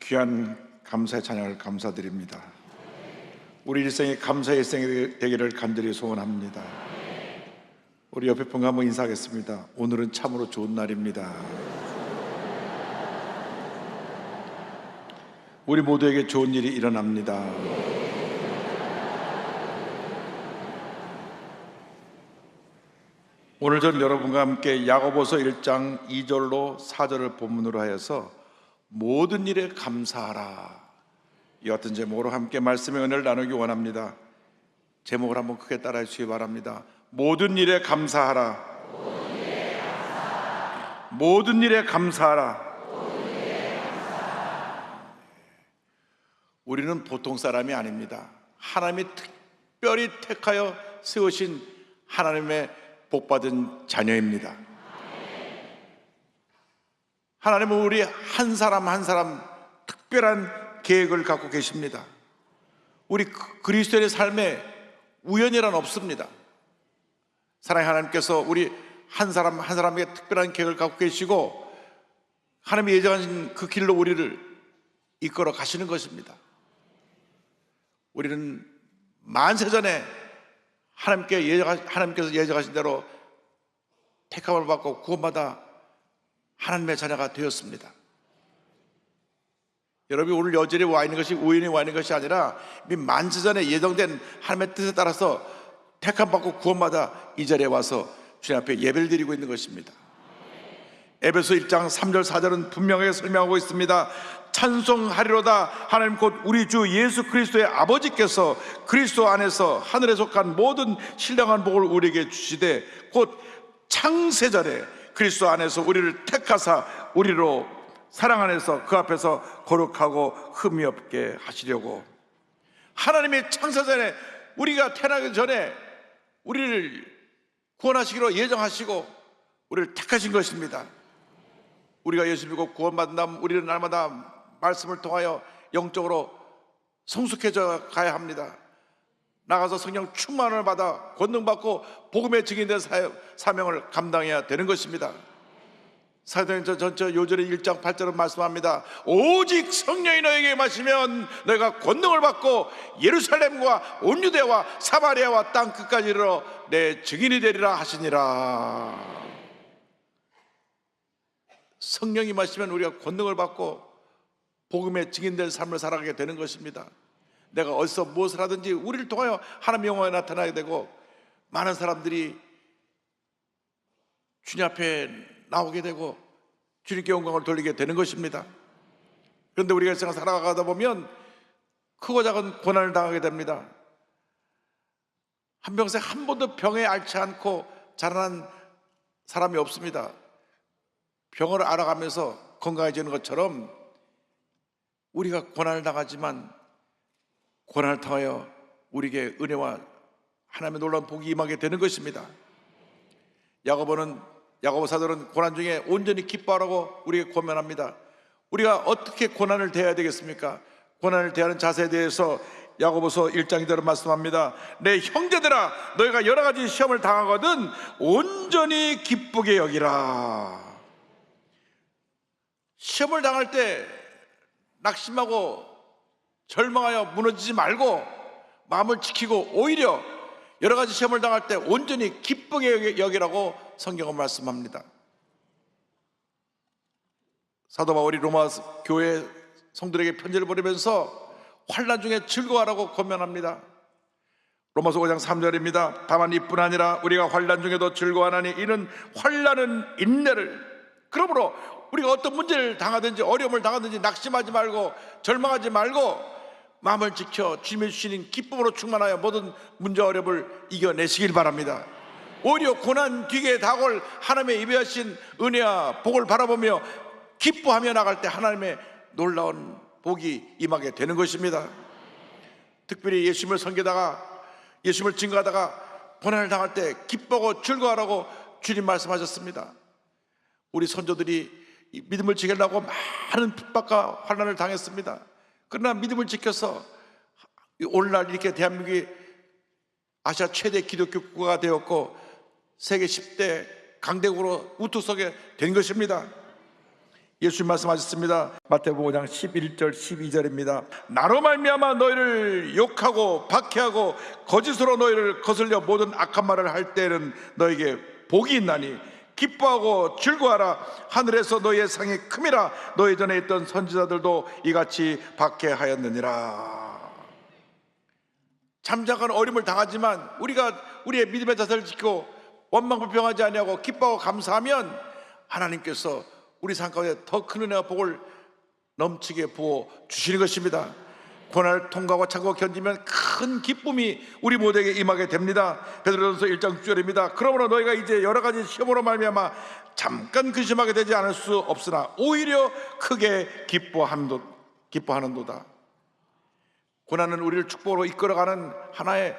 귀한 감사의 찬양을 감사드립니다. 우리 일생이 감사의 일생이 되기를 간절히 소원합니다. 우리 옆에 분과 한번 인사하겠습니다. 오늘은 참으로 좋은 날입니다. 우리 모두에게 좋은 일이 일어납니다. 오늘 저는 여러분과 함께 야고보서 1장 2절로 4절을 본문으로 하여서 모든 일에 감사하라, 이 같은 제목으로 함께 말씀의 은혜를 나누기 원합니다. 제목을 한번 크게 따라해 주시기 바랍니다. 모든 일에 감사하라. 모든 일에 감사하라. 우리는 보통 사람이 아닙니다. 하나님이 특별히 택하여 세우신 하나님의 복받은 자녀입니다. 하나님은 우리 한 사람 한 사람 특별한 계획을 갖고 계십니다. 우리 그리스도인의 삶에 우연이란 없습니다. 사랑의 하나님께서 우리 한 사람 한 사람에게 특별한 계획을 갖고 계시고 하나님이 예정하신 그 길로 우리를 이끌어 가시는 것입니다. 우리는 만세전에 하나님께서 예정하신 대로 택함을 받고 구원받아 하나님의 자녀가 되었습니다. 여러분이 오늘 여전히 와 있는 것이 우연히 와 있는 것이 아니라 이미 만세전에 예정된 하나님의 뜻에 따라서 택함 받고 구원받아 이 자리에 와서 주님 앞에 예배를 드리고 있는 것입니다. 에베소 1장 3절 4절은 분명하게 설명하고 있습니다. 찬송하리로다. 하나님 곧 우리 주 예수 그리스도의 아버지께서 그리스도 안에서 하늘에 속한 모든 신령한 복을 우리에게 주시되 곧 창세전에 그리스도 안에서 우리를 택하사 우리로 사랑 안에서 그 앞에서 거룩하고 흠이 없게 하시려고. 하나님이 창세전에 우리가 태어나기 전에 우리를 구원하시기로 예정하시고 우리를 택하신 것입니다. 우리가 예수 믿고 구원받은 다음 우리는 날마다 말씀을 통하여 영적으로 성숙해져 가야 합니다. 나가서 성령 충만을 받아 권능받고 복음의 증인된 사명을 감당해야 되는 것입니다. 사도행전 전체 요절의 1장 8절은 말씀합니다. 오직 성령이 너에게 임하시면 너희가 권능을 받고 예루살렘과 온 유대와 사마리아와 땅 끝까지 이르러 내 증인이 되리라 하시니라. 성령이 임하시면 우리가 권능을 받고 복음의 증인된 삶을 살아가게 되는 것입니다. 내가 어디서 무엇을 하든지 우리를 통하여 하나님의 영광이 나타나게 되고 많은 사람들이 주님 앞에 나오게 되고 주님께 영광을 돌리게 되는 것입니다. 그런데 우리가 일생을 살아가다 보면 크고 작은 고난을 당하게 됩니다. 한평생 한 번도 병에 앓지 않고 자라난 사람이 없습니다. 병을 알아가면서 건강해지는 것처럼 우리가 고난을 당하지만 고난을 통하여 우리에게 은혜와 하나님의 놀라운 복이 임하게 되는 것입니다. 야고보 사도는 고난 중에 온전히 기뻐하라고 우리에게 권면합니다. 우리가 어떻게 고난을 대해야 되겠습니까? 고난을 대하는 자세에 대해서 야고보서 1장 2절은 말씀합니다. 내 형제들아, 너희가 여러 가지 시험을 당하거든 온전히 기쁘게 여기라. 시험을 당할 때 낙심하고 절망하여 무너지지 말고 마음을 지키고 오히려 여러 가지 시험을 당할 때 온전히 기쁘게 여기라고 성경은 말씀합니다. 사도 바울이 로마 교회 성도들에게 편지를 보내면서 환난 중에 즐거워하라고 권면합니다. 로마서 5장 3절입니다. 다만 이뿐 아니라 우리가 환난 중에도 즐거워하나니 이는 환난은 인내를. 그러므로 우리가 어떤 문제를 당하든지 어려움을 당하든지 낙심하지 말고 절망하지 말고 마음을 지켜 주님이 주시는 기쁨으로 충만하여 모든 문제와 어려움을 이겨내시길 바랍니다. 오히려 고난 뒤에 다가올 하나님의 예비하신 은혜와 복을 바라보며 기뻐하며 나갈 때 하나님의 놀라운 복이 임하게 되는 것입니다. 특별히 예수님을 섬기다가 예수님을 증거하다가 고난을 당할 때 기뻐하고 즐거워하라고 주님 말씀하셨습니다. 우리 선조들이 믿음을 지키려고 많은 핍박과 환난을 당했습니다. 그러나 믿음을 지켜서 오늘날 이렇게 대한민국이 아시아 최대 기독교 국가가 되었고 세계 10대 강대국으로 우뚝 서게 된 것입니다. 예수님 말씀하셨습니다. 마태복음 5장 11절 12절입니다. 나로 말미암아 너희를 욕하고 박해하고 거짓으로 너희를 거슬려 모든 악한 말을 할 때는 너에게 복이 있나니 기뻐하고 즐거워하라. 하늘에서 너희의 상이 큼이라. 너희 전에 있던 선지자들도 이같이 박해하였느니라. 잠잠한 어려움을 당하지만 우리가 우리의 믿음의 자세를 지키고 원망불평하지 아니하고 기뻐하고 감사하면 하나님께서 우리 삶 가운데 더 큰 은혜와 복을 넘치게 부어 주시는 것입니다. 고난을 통과하고 참고 견디면 큰 기쁨이 우리 모두에게 임하게 됩니다. 베드로전서 1장 6절입니다. 그러므로 너희가 이제 여러 가지 시험으로 말미암아 잠깐 근심하게 되지 않을 수 없으나 오히려 크게 기뻐하는도다. 고난은 우리를 축복으로 이끌어가는 하나의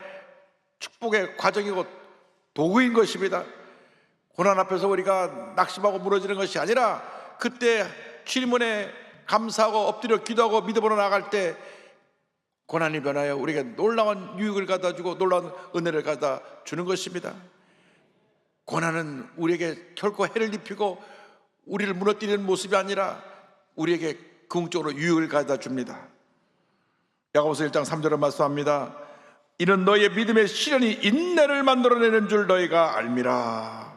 축복의 과정이고 도구인 것입니다. 고난 앞에서 우리가 낙심하고 무너지는 것이 아니라 그때 주님께 감사하고 엎드려 기도하고 믿음으로 나아갈 때 고난이 변하여 우리에게 놀라운 유익을 갖다주고 놀라운 은혜를 갖다 주는 것입니다. 고난은 우리에게 결코 해를 입히고 우리를 무너뜨리는 모습이 아니라 우리에게 긍정적으로 유익을 갖다 줍니다. 야고보서 1장 3절을 말씀합니다. 이는 너희의 믿음의 시련이 인내를 만들어내는 줄 너희가 알미라.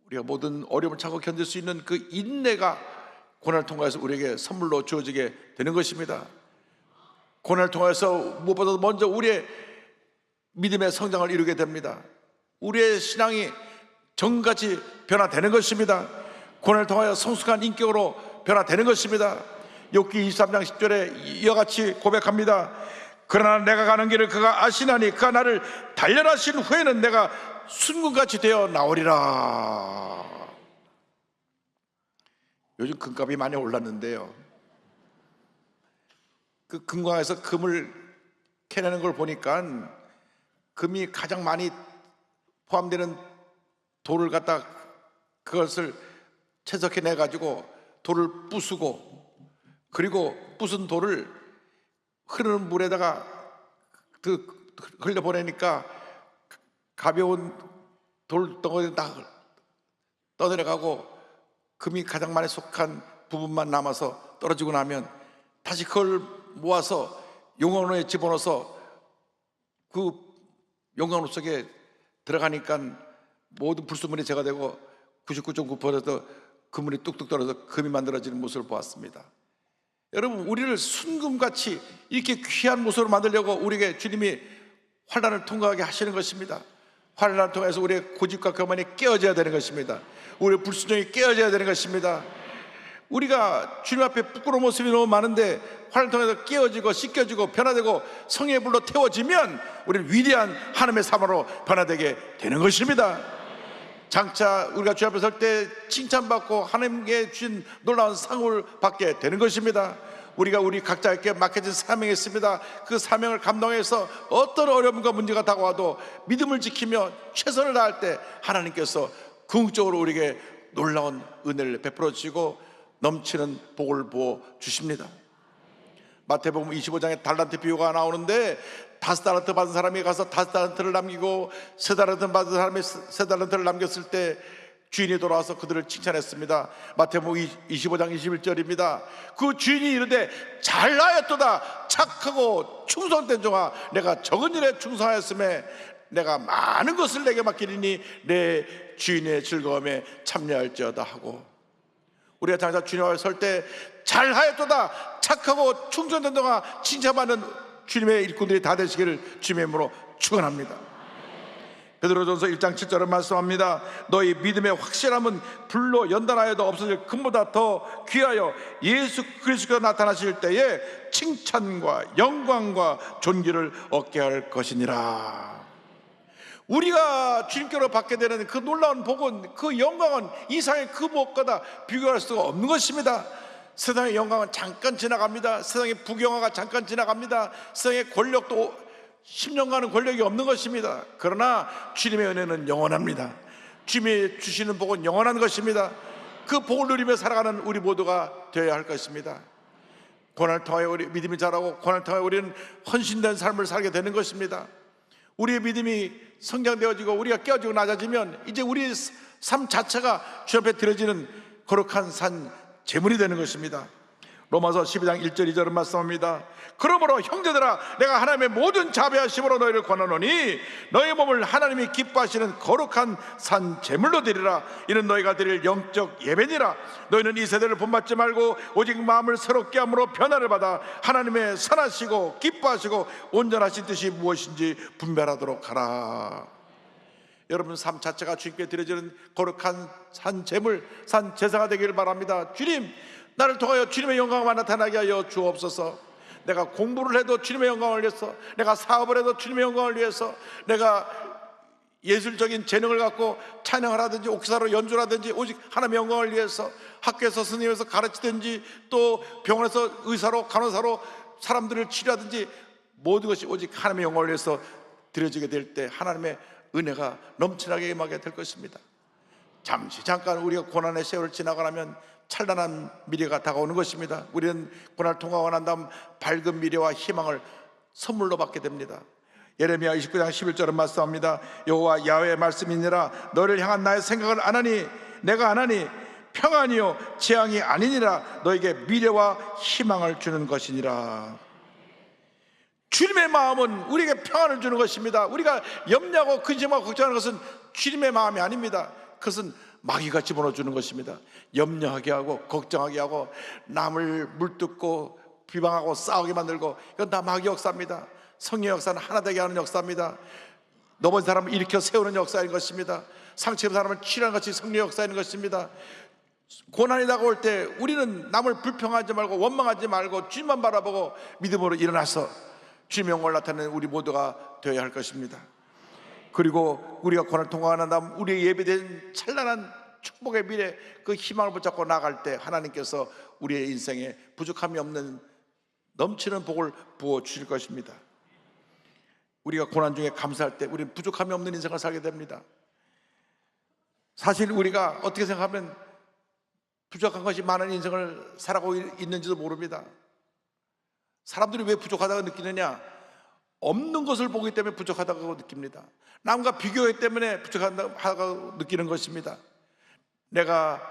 우리가 모든 어려움을 참고 견딜 수 있는 그 인내가 고난을 통해서 우리에게 선물로 주어지게 되는 것입니다. 고난을 통해서 무엇보다도 먼저 우리의 믿음의 성장을 이루게 됩니다. 우리의 신앙이 정같이 변화되는 것입니다. 고난을 통하여 성숙한 인격으로 변화되는 것입니다. 욥기 23장 10절에 이와 같이 고백합니다. 그러나 내가 가는 길을 그가 아시나니 그가 나를 단련하신 후에는 내가 순금같이 되어 나오리라. 요즘 금값이 많이 올랐는데요, 그 금광에서 금을 캐내는 걸 보니까 금이 가장 많이 포함되는 돌을 갖다 그것을 채석해내 가지고 돌을 부수고, 그리고 부순 돌을 흐르는 물에다가 흘려보내니까 가벼운 돌덩어리는 다 떠내려가고 금이 가장 많이 속한 부분만 남아서 떨어지고 나면 다시 그걸 모아서 용광로에 집어넣어서 그 용광로 속에 들어가니까 모든 불순물이 제거되고 99.9% 그물이 뚝뚝 떨어져 금이 만들어지는 모습을 보았습니다. 여러분, 우리를 순금같이 이렇게 귀한 모습으로 만들려고 우리에게 주님이 환난을 통과하게 하시는 것입니다. 환난을 통해서 우리의 고집과 교만이 깨어져야 되는 것입니다. 우리의 불순종이 깨어져야 되는 것입니다. 우리가 주님 앞에 부끄러운 모습이 너무 많은데 환난을 통해서 깨어지고 씻겨지고 변화되고 성령의 불로 태워지면 우리는 위대한 하나님의 사람으로 변화되게 되는 것입니다. 장차 우리가 주 앞에 설 때 칭찬받고 하나님께 주신 놀라운 상을 받게 되는 것입니다. 우리가 우리 각자에게 맡겨진 사명이 있습니다. 그 사명을 감당해서 어떤 어려움과 문제가 다가와도 믿음을 지키며 최선을 다할 때 하나님께서 궁극적으로 우리에게 놀라운 은혜를 베풀어 주시고 넘치는 복을 부어 주십니다. 마태복음 25장에 달란트 비유가 나오는데 5달란트 받은 사람이 가서 5달란트를 남기고 3달란트 받은 사람이 3달란트를 남겼을 때 주인이 돌아와서 그들을 칭찬했습니다. 마태복음 25장 21절입니다. 그 주인이 이르되 잘하였도다 착하고 충성된 종아, 내가 적은 일에 충성하였음에 내가 많은 것을 내게 맡기리니 내 주인의 즐거움에 참여할지어다 하고, 우리가 장차 주님 앞에 설 때 잘하였도다 착하고 충성된 동안 칭찬받는 주님의 일꾼들이 다 되시기를 주님의 이름으로 축원합니다. 베드로전서 1장 7절은 말씀합니다. 너희 믿음의 확실함은 불로 연단하여도 없어질 금보다 더 귀하여 예수 그리스도가 나타나실 때에 칭찬과 영광과 존귀를 얻게 할 것이니라. 우리가 주님께로 받게 되는 그 놀라운 복은, 그 영광은 이 세상의 그 무엇보다 비교할 수가 없는 것입니다. 세상의 영광은 잠깐 지나갑니다. 세상의 부경화가 잠깐 지나갑니다. 세상의 권력도 10년간은 권력이 없는 것입니다. 그러나 주님의 은혜는 영원합니다. 주님이 주시는 복은 영원한 것입니다. 그 복을 누리며 살아가는 우리 모두가 되어야 할 것입니다. 고난을 통하여 우리 믿음이 자라고, 고난을 통하여 우리는 헌신된 삶을 살게 되는 것입니다. 우리의 믿음이 성장되어지고 우리가 깨어지고 낮아지면 이제 우리의 삶 자체가 주 앞에 드려지는 거룩한 산 제물이 되는 것입니다. 로마서 12장 1절 2절은 말씀합니다. 그러므로 형제들아, 내가 하나님의 모든 자비하심으로 너희를 권하노니 너희 몸을 하나님이 기뻐하시는 거룩한 산 제물로 드리라. 이는 너희가 드릴 영적 예배니라. 너희는 이 세대를 본받지 말고 오직 마음을 새롭게 함으로 변화를 받아 하나님의 선하시고 기뻐하시고 온전하신 뜻이 무엇인지 분별하도록 하라. 여러분 삶 자체가 주님께 드려지는 거룩한 산 제물, 산 제사가 되기를 바랍니다. 주님, 나를 통하여 주님의 영광만 나타나게 하여 주옵소서. 내가 공부를 해도 주님의 영광을 위해서, 내가 사업을 해도 주님의 영광을 위해서, 내가 예술적인 재능을 갖고 찬양을 하든지 옥사로 연주를 하든지 오직 하나님의 영광을 위해서, 학교에서 선생님에서 가르치든지 또 병원에서 의사로 간호사로 사람들을 치료하든지 모든 것이 오직 하나님의 영광을 위해서 드려지게 될 때 하나님의 은혜가 넘치나게 임하게 될 것입니다. 잠깐 우리가 고난의 세월을 지나고 나면 찬란한 미래가 다가오는 것입니다. 우리는 고난을 통과하고 난 다음 밝은 미래와 희망을 선물로 받게 됩니다. 예레미야 29장 11절은 말씀합니다. 여호와 야훼의 말씀이니라. 너를 향한 나의 생각을 안 하니 내가 안 하니 평안이요 재앙이 아니니라. 너에게 미래와 희망을 주는 것이니라. 주님의 마음은 우리에게 평안을 주는 것입니다. 우리가 염려하고 근심하고 걱정하는 것은 주님의 마음이 아닙니다. 그것은 마귀가 집어넣어주는 것입니다. 염려하게 하고 걱정하게 하고 남을 물뜯고 비방하고 싸우게 만들고, 이건 다 마귀 역사입니다. 성령 역사는 하나 되게 하는 역사입니다. 넘어진 사람을 일으켜 세우는 역사인 것입니다. 상처입은 사람을 치료하는 것이 성령 역사인 것입니다. 고난이 다가올 때 우리는 남을 불평하지 말고 원망하지 말고 주님만 바라보고 믿음으로 일어나서 주님의 영광을 나타내는 우리 모두가 되어야 할 것입니다. 그리고 우리가 고난을 통과하는 다음 우리의 예비된 찬란한 축복의 미래, 그 희망을 붙잡고 나갈 때 하나님께서 우리의 인생에 부족함이 없는 넘치는 복을 부어 주실 것입니다. 우리가 고난 중에 감사할 때 우리는 부족함이 없는 인생을 살게 됩니다. 사실 우리가 어떻게 생각하면 부족한 것이 많은 인생을 살아가고 있는지도 모릅니다. 사람들이 왜 부족하다고 느끼느냐? 없는 것을 보기 때문에 부족하다고 느낍니다. 남과 비교하기 때문에 부족하다고 느끼는 것입니다. 내가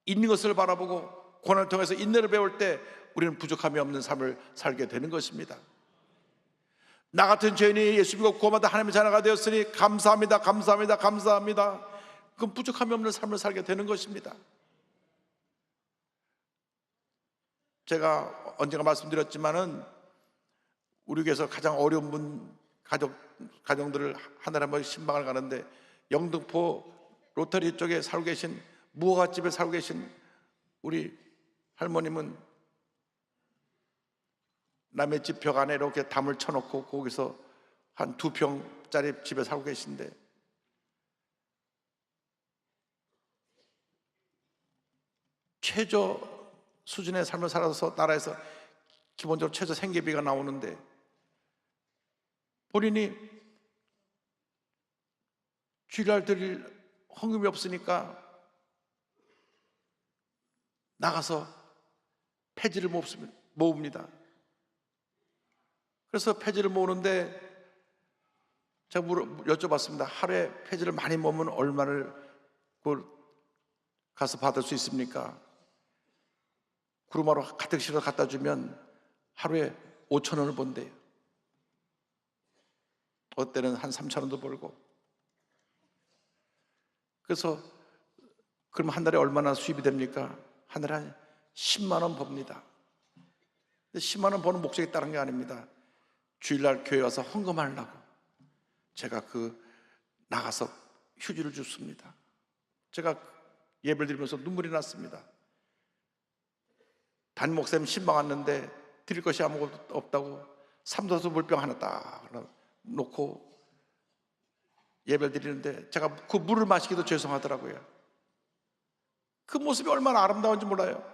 있는 것을 바라보고 고난을 통해서 인내를 배울 때 우리는 부족함이 없는 삶을 살게 되는 것입니다. 나 같은 죄인이 예수 믿고 구원받아 하나님의 자녀가 되었으니 감사합니다, 감사합니다, 감사합니다. 그건 부족함이 없는 삶을 살게 되는 것입니다. 제가 언젠가 말씀드렸지만은 우리 교회에서 가장 어려운 분 가정들을 한 달에 한 번씩 신방을 가는데, 영등포 로터리 쪽에 살고 계신 무허가집에 살고 계신 우리 할머님은 남의 집 벽 안에 이렇게 담을 쳐놓고 거기서 한 2평짜리 집에 살고 계신데, 최저 수준의 삶을 살아서 나라에서 기본적으로 최저 생계비가 나오는데 본인이 주일날 드릴 헌금이 없으니까 나가서 폐지를 모읍니다. 그래서 폐지를 모으는데 제가 여쭤봤습니다. 하루에 폐지를 많이 모으면 얼마를 가서 받을 수 있습니까? 구루마로 가득 실어 갖다 주면 하루에 5,000원을 번대요. 어때는 한 3,000원도 벌고. 그래서 그럼 한 달에 얼마나 수입이 됩니까? 한 달에 한 10만 원 법니다. 10만 원 버는 목적이 다른 게 아닙니다. 주일날 교회 와서 헌금하려고 제가 나가서 휴지를 줍습니다. 제가 예배를 드리면서 눈물이 났습니다. 담임 목사님 신방 왔는데 드릴 것이 아무것도 없다고 삼도수 물병 하나 딱 놓고 예배를 드리는데 제가 그 물을 마시기도 죄송하더라고요. 그 모습이 얼마나 아름다운지 몰라요.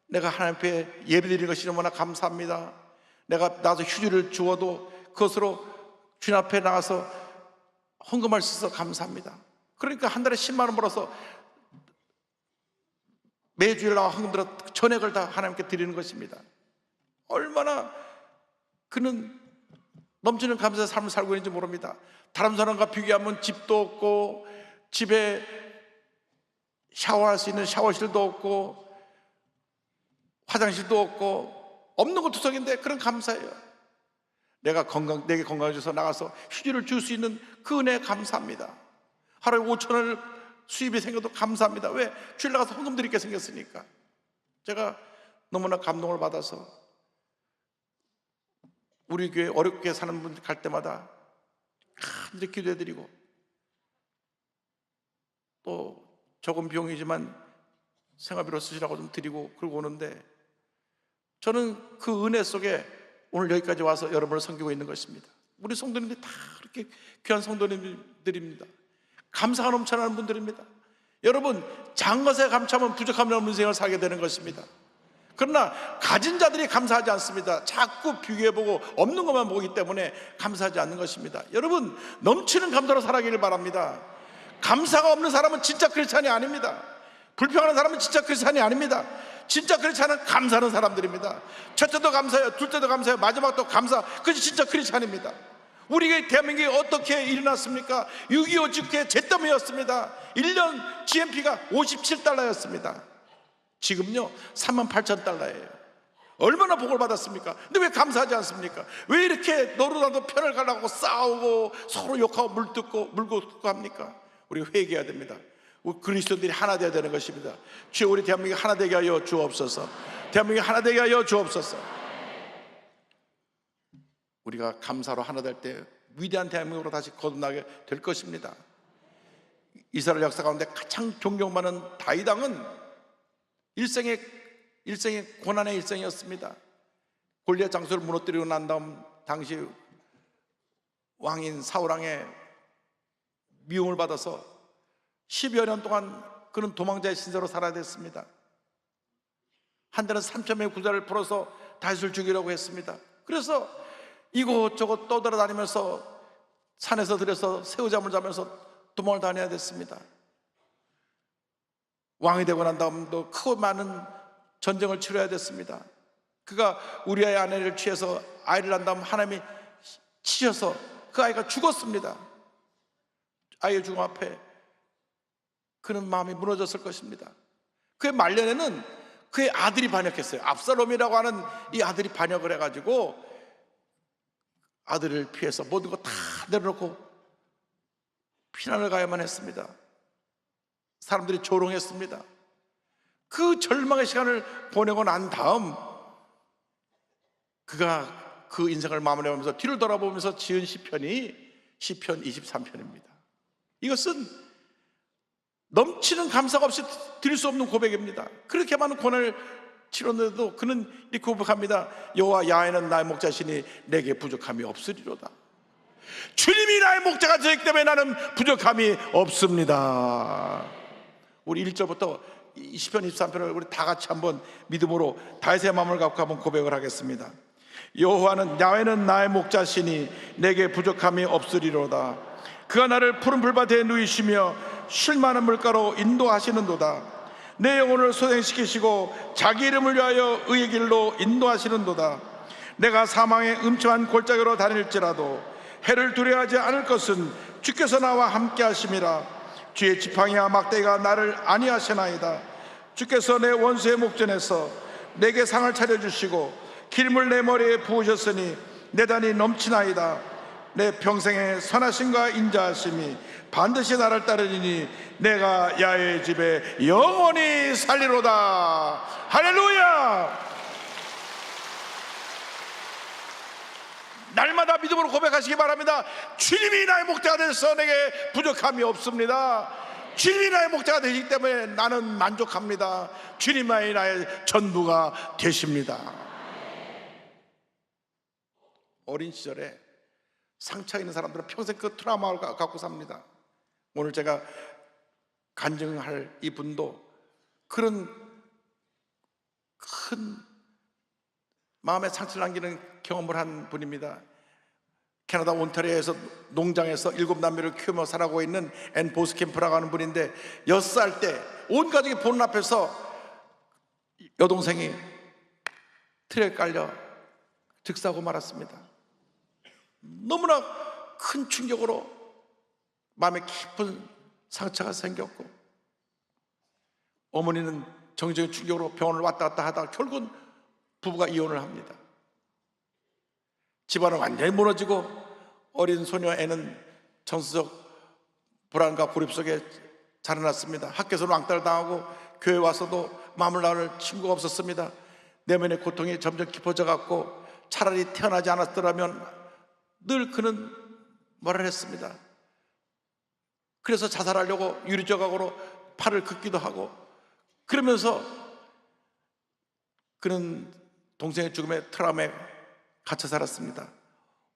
내가 하나님 앞에 예배 드리는 것이 너무나 감사합니다. 내가 나도 휴지를 주어도 그것으로 주님 앞에 나가서 헌금할 수 있어서 감사합니다. 그러니까 한 달에 10만 원 벌어서 매주일 나와 헌금 들어 전액을 다 하나님께 드리는 것입니다. 얼마나 그는 넘치는 감사의 삶을 살고 있는지 모릅니다. 다른 사람과 비교하면 집도 없고 집에 샤워할 수 있는 샤워실도 없고 화장실도 없고 없는 건 투성인데 그런 감사예요. 내게 건강을 줘서 나가서 휴지를 줄 수 있는 그 은혜에 감사합니다. 하루에 5,000원을 수입이 생겨도 감사합니다. 왜? 주일 나가서 헌금 드릴 게 생겼으니까. 제가 너무나 감동을 받아서 우리 교회 어렵게 사는 분들 갈 때마다 간절히 기도해드리고, 또 적은 비용이지만 생활비로 쓰시라고 좀 드리고 그러고 오는데, 저는 그 은혜 속에 오늘 여기까지 와서 여러분을 섬기고 있는 것입니다. 우리 성도님들이 다 그렇게 귀한 성도님들입니다. 감사가 넘쳐나는 분들입니다. 여러분, 작은 것에 감사하면 부족함이 없는 인생을 살게 되는 것입니다. 그러나 가진 자들이 감사하지 않습니다. 자꾸 비교해보고 없는 것만 보기 때문에 감사하지 않는 것입니다. 여러분, 넘치는 감사로 살아가기를 바랍니다. 감사가 없는 사람은 진짜 크리스찬이 아닙니다. 불평하는 사람은 진짜 크리스찬이 아닙니다. 진짜 크리스찬은 감사하는 사람들입니다. 첫째도 감사해요, 둘째도 감사해요, 마지막도 감사. 그것이 진짜 크리스찬입니다. 우리 대한민국이 어떻게 일어났습니까? 6.25 집회 잿더미였습니다. 1년 GNP가 57달러였습니다. 지금요 38,000달러예요. 얼마나 복을 받았습니까? 근데 왜 감사하지 않습니까? 왜 이렇게 너도 나도 편을 가려고 싸우고 서로 욕하고 물고 뜯고 합니까? 우리가 회개해야 됩니다. 우리 그리스도인들이 하나 되어야 되는 것입니다. 주여, 우리 대한민국이 하나 되게 하여 주옵소서. 대한민국이 하나 되게 하여 주옵소서. 우리가 감사로 하나 될 때 위대한 대한민국으로 다시 거듭나게 될 것입니다. 이스라엘 역사 가운데 가장 존경받는 다윗왕은 일생의 고난의 일생이었습니다. 골리앗 장수를 무너뜨리고 난 다음 당시 왕인 사울왕의 미움을 받아서 10여 년 동안 그는 도망자의 신세로 살아야 됐습니다. 한때는 3,000명의 군사를 풀어서 다윗을 죽이려고 했습니다. 그래서 이곳저곳 떠돌아다니면서 산에서 들여서 새우잠을 자면서 도망을 다녀야 됐습니다. 왕이 되고 난 다음도 크고 많은 전쟁을 치러야 됐습니다. 그가 우리아의 아내를 취해서 아이를 낳은 다음 하나님이 치셔서 그 아이가 죽었습니다. 아이의 죽음 앞에 그는 마음이 무너졌을 것입니다. 그의 말년에는 그의 아들이 반역했어요. 압살롬이라고 하는 이 아들이 반역을 해가지고 아들을 피해서 모든 거 다 내려놓고 피난을 가야만 했습니다. 사람들이 조롱했습니다. 그 절망의 시간을 보내고 난 다음 그가 그 인생을 마무리하면서 뒤를 돌아보면서 지은 시편이 시편 23편입니다. 이것은 넘치는 감사가 없이 드릴 수 없는 고백입니다. 그렇게 많은 고난을 치렀는데도 그는 이렇게 고백합니다. 여호와 야훼는 나의 목자시니 내게 부족함이 없으리로다. 주님이 나의 목자가 되기 때문에 나는 부족함이 없습니다. 우리 1절부터 시편 23편을 우리 다 같이 한번 믿음으로 다윗의 마음을 갖고 한번 고백을 하겠습니다. 여호와는 야훼는 나의 목자시니 내게 부족함이 없으리로다. 그가 나를 푸른 불밭에 누이시며 쉴 만한 물가로 인도하시는도다. 내 영혼을 소생시키시고 자기 이름을 위하여 의의 길로 인도하시는도다. 내가 사망의 음침한 골짜기로 다닐지라도 해를 두려워하지 않을 것은 주께서 나와 함께 하심이라. 주의 지팡이와 막대기가 나를 안위하시나이다. 주께서 내 원수의 목전에서 내게 상을 차려주시고 기름을 내 머리에 부으셨으니 내 단이 넘치나이다. 내 평생의 선하심과 인자하심이 반드시 나를 따르리니 내가 야훼의 집에 영원히 살리로다. 할렐루야. 날마다 믿음으로 고백하시기 바랍니다. 주님이 나의 목자가 되셔서 내게 부족함이 없습니다. 주님이 나의 목자가 되시기 때문에 나는 만족합니다. 주님만이 나의 전부가 되십니다. 어린 시절에 상처 있는 사람들은 평생 그 트라우마를 갖고 삽니다. 오늘 제가 간증할 이 분도 그런 큰 마음에 상처를 남기는 경험을 한 분입니다. 캐나다 온타리오에서 농장에서 7남매를 키우며 살아가고 있는 앤 보스캠프라고 하는 분인데 6살 때 온 가족이 보는 앞에서 여동생이 틀에 깔려 즉사하고 말았습니다. 너무나 큰 충격으로 마음에 깊은 상처가 생겼고 어머니는 정신적인 충격으로 병원을 왔다 갔다 하다가 결국은 부부가 이혼을 합니다. 집안은 완전히 무너지고 어린 소녀 애는 정서적 불안과 고립 속에 자라났습니다. 학교에서 왕따를 당하고 교회 와서도 마음을 나눌 친구가 없었습니다. 내면의 고통이 점점 깊어져 갔고 차라리 태어나지 않았더라면 늘 그는 말을 했습니다. 그래서 자살하려고 유리조각으로 팔을 긋기도 하고, 그러면서 그는 동생의 죽음에 트라우마에 갇혀 살았습니다.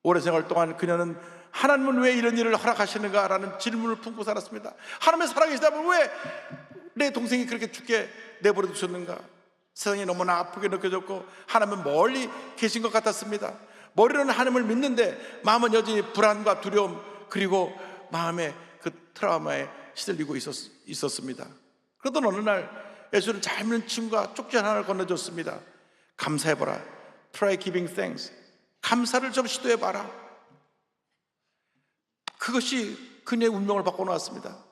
오랜 생활 동안 그녀는 하나님은 왜 이런 일을 허락하시는가 라는 질문을 품고 살았습니다. 하나님의 살아계시다면 왜 내 동생이 그렇게 죽게 내버려 두셨는가? 세상이 너무나 아프게 느껴졌고 하나님은 멀리 계신 것 같았습니다. 머리로는 하나님을 믿는데 마음은 여전히 불안과 두려움 그리고 마음의 그 트라우마에 시들리고 있었습니다. 그러던 어느 날 예수를 잘 믿는 친구가 쪽지 하나를 건네줬습니다. 감사해봐라. Try giving thanks. 감사를 좀 시도해봐라. 그것이 그녀의 운명을 바꿔놓았습니다.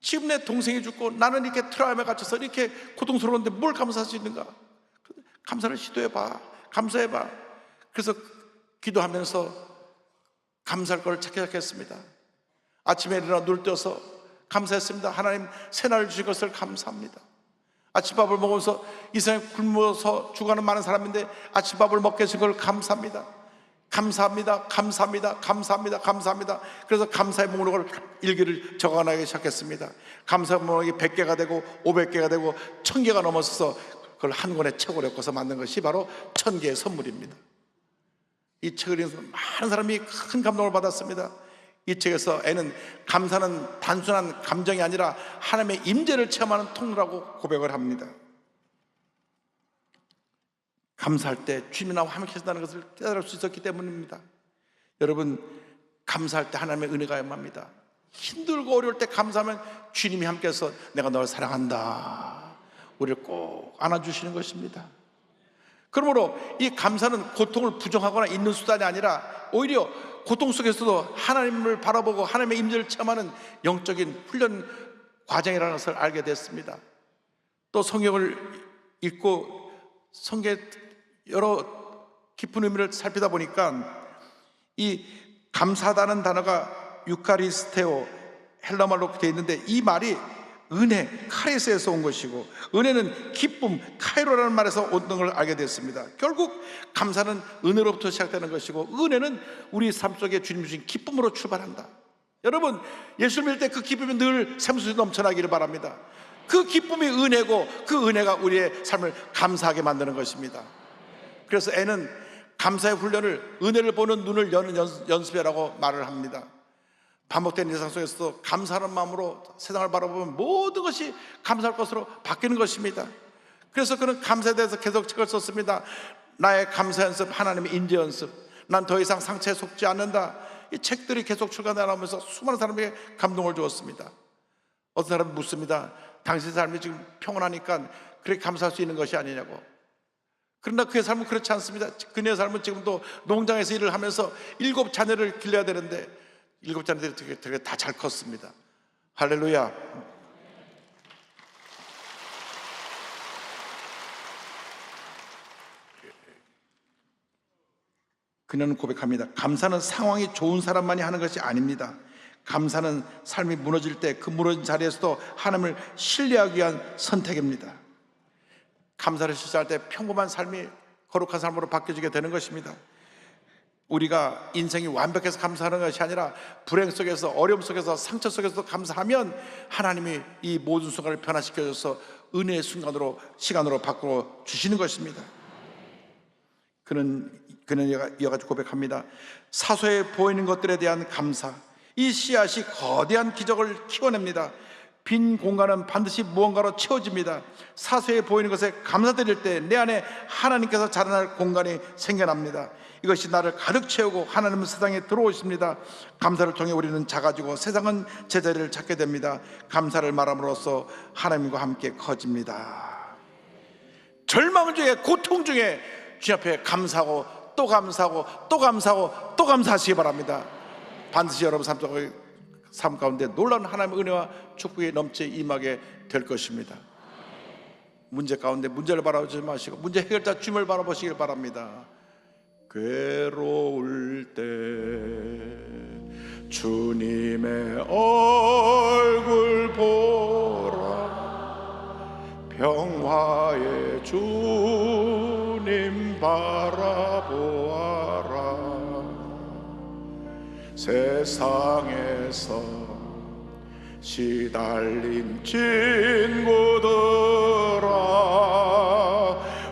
지금 내 동생이 죽고 나는 이렇게 트라우마에 갇혀서 이렇게 고통스러운데 뭘 감사할 수 있는가? 감사를 시도해봐. 감사해봐. 그래서 기도하면서 감사할 걸 찾기 시작했습니다. 아침에 일어나 눈을 떠서 감사했습니다. 하나님 새날을 주신 것을 감사합니다. 아침밥을 먹으면서 이 세상에 굶어서 죽어가는 많은 사람인데 아침밥을 먹게 해준 걸 감사합니다. 감사합니다. 감사합니다. 감사합니다. 감사합니다. 그래서 감사의 목록을 일기를 적어나가기 시작했습니다. 감사의 목록이 100개가 되고 500개가 되고 1000개가 넘어서서 그걸 한 권의 책으로 엮어서 만든 것이 바로 1000개의 선물입니다. 이 책을 읽으면서 많은 사람이 큰 감동을 받았습니다. 이 책에서 애는 감사는 단순한 감정이 아니라 하나님의 임재를 체험하는 통로라고 고백을 합니다. 감사할 때 주님이 나와 함께 하신다는 것을 깨달을 수 있었기 때문입니다. 여러분, 감사할 때 하나님의 은혜가 임합니다. 힘들고 어려울 때 감사하면 주님이 함께해서 내가 너를 사랑한다, 우리를 꼭 안아주시는 것입니다. 그러므로 이 감사는 고통을 부정하거나 있는 수단이 아니라 오히려 고통 속에서도 하나님을 바라보고 하나님의 임재를 체험하는 영적인 훈련 과정이라는 것을 알게 됐습니다. 또 성경을 읽고 성경의 여러 깊은 의미를 살피다 보니까 이 감사하다는 단어가 유카리스테오 헬라말로 되어 있는데 이 말이 은혜, 카리스에서 온 것이고 은혜는 기쁨, 카이로라는 말에서 온 걸 알게 됐습니다. 결국 감사는 은혜로부터 시작되는 것이고 은혜는 우리 삶 속에 주님 주신 기쁨으로 출발한다. 여러분, 예수를 믿을 때 그 기쁨이 늘 샘솟이 넘쳐나기를 바랍니다. 그 기쁨이 은혜고 그 은혜가 우리의 삶을 감사하게 만드는 것입니다. 그래서 애는 감사의 훈련을 은혜를 보는 눈을 여는 연습이라고 말을 합니다. 반복된 일상 속에서도 감사하는 마음으로 세상을 바라보면 모든 것이 감사할 것으로 바뀌는 것입니다. 그래서 그는 감사에 대해서 계속 책을 썼습니다. 나의 감사 연습, 하나님의 인재 연습, 난 더 이상 상처에 속지 않는다. 이 책들이 계속 출간해 나오면서 수많은 사람에게 감동을 주었습니다. 어떤 사람은 묻습니다. 당신 삶이 지금 평온하니까 그렇게 감사할 수 있는 것이 아니냐고. 그러나 그의 삶은 그렇지 않습니다. 그녀의 삶은 지금도 농장에서 일을 하면서 7 자녀를 길러야 되는데 7 자녀들이 되게 다 잘 컸습니다. 할렐루야. 그녀는 고백합니다. 감사는 상황이 좋은 사람만이 하는 것이 아닙니다. 감사는 삶이 무너질 때 그 무너진 자리에서도 하나님을 신뢰하기 위한 선택입니다. 감사를 실천할 때 평범한 삶이 거룩한 삶으로 바뀌어지게 되는 것입니다. 우리가 인생이 완벽해서 감사하는 것이 아니라 불행 속에서, 어려움 속에서, 상처 속에서도 감사하면 하나님이 이 모든 순간을 변화시켜줘서 은혜의 순간으로, 시간으로 바꾸어 주시는 것입니다. 그는 이어가지고 고백합니다. 사소해 보이는 것들에 대한 감사, 이 씨앗이 거대한 기적을 키워냅니다. 빈 공간은 반드시 무언가로 채워집니다. 사소해 보이는 것에 감사드릴 때 내 안에 하나님께서 자라날 공간이 생겨납니다. 이것이 나를 가득 채우고 하나님은 세상에 들어오십니다. 감사를 통해 우리는 작아지고 세상은 제자리를 찾게 됩니다. 감사를 말함으로써 하나님과 함께 커집니다. 절망 중에, 고통 중에 주님 앞에 감사하고 또 감사하고 또 감사하고 또 감사하시기 바랍니다. 반드시 여러분 삶 속에 삶 가운데 놀라운 하나님의 은혜와 축복이 넘쳐 임하게 될 것입니다. 문제 가운데 문제를 바라보지 마시고 문제 해결자 주님을 바라보시길 바랍니다. 괴로울 때 주님의 얼굴 보라, 평화의 주님 바라보아라. 세상에서 시달린 친구들아,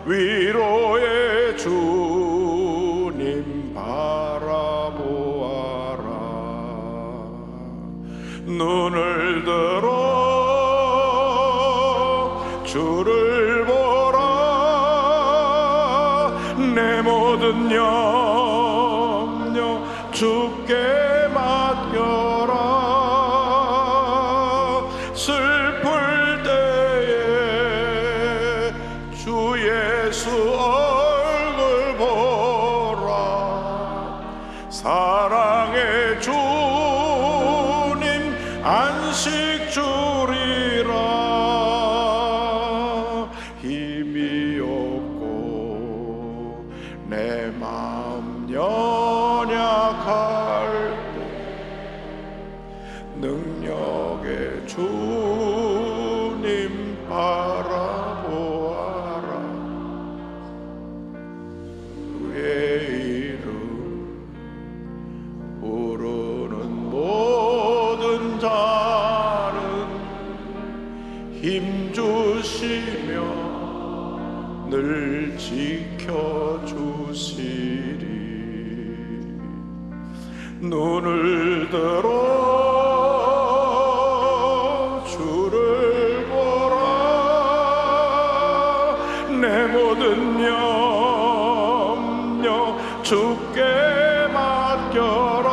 위로의 주님 바라보아라. 눈을 들어 주를 보라, 내 모든 염려 주께 맡겨라. 슬플 때에 주 예수 얼굴 보라, 사랑의 주님 안식 주리라. 힘이 없고 내 마음 연약할 능력의 주님 바라보아라. 그의 이름 부르는 모든 자는 힘주시며 늘 지켜주시리. 눈을 들어 내 모든 염려 주께 맡겨라.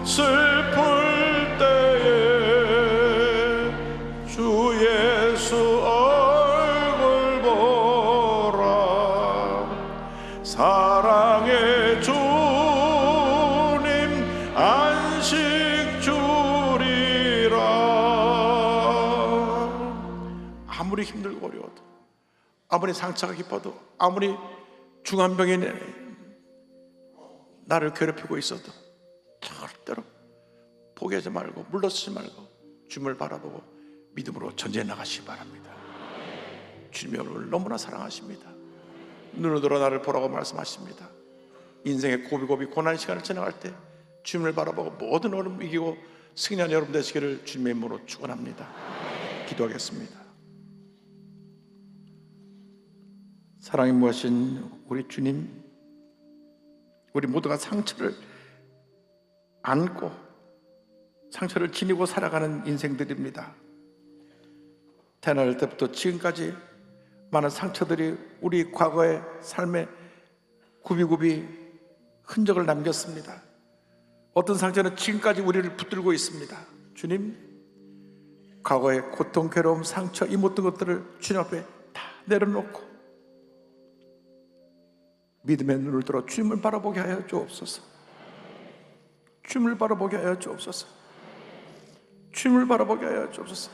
슬플 때에 주 예수 얼굴 보라, 사랑의 주님 안식 주리라. 아무리 힘들고 어려워도, 아무리 상처가 깊어도, 아무리 중한 병이 나를 괴롭히고 있어도 절대로 포기하지 말고 물러서지 말고 주님을 바라보고 믿음으로 전진해 나가시기 바랍니다. 주님이 여러분을 너무나 사랑하십니다. 눈을 들어 나를 보라고 말씀하십니다. 인생의 고비고비 고난의 시간을 지나갈 때 주님을 바라보고 모든 어려움 이기고 승리하는 여러분 되시기를 주님의 이름으로 축원합니다. 기도하겠습니다. 사랑이 무엇인 우리 주님, 우리 모두가 상처를 안고 상처를 지니고 살아가는 인생들입니다. 태어날 때부터 지금까지 많은 상처들이 우리 과거의 삶에 굽이굽이 흔적을 남겼습니다. 어떤 상처는 지금까지 우리를 붙들고 있습니다. 주님, 과거의 고통, 괴로움, 상처, 이 모든 것들을 주님 앞에 다 내려놓고 믿음의 눈을 들어 주님을 바라보게 하여 주옵소서. 주님을 바라보게 하여 주옵소서. 주님을 바라보게 하여 주옵소서.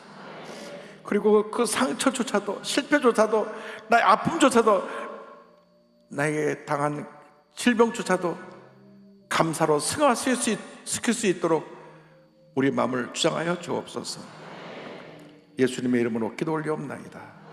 그리고 그 상처조차도, 실패조차도, 나의 아픔조차도, 나에게 당한 질병조차도 감사로 승화시킬 수 있도록 우리 마음을 주장하여 주옵소서. 예수님의 이름으로 기도 올리옵나이다.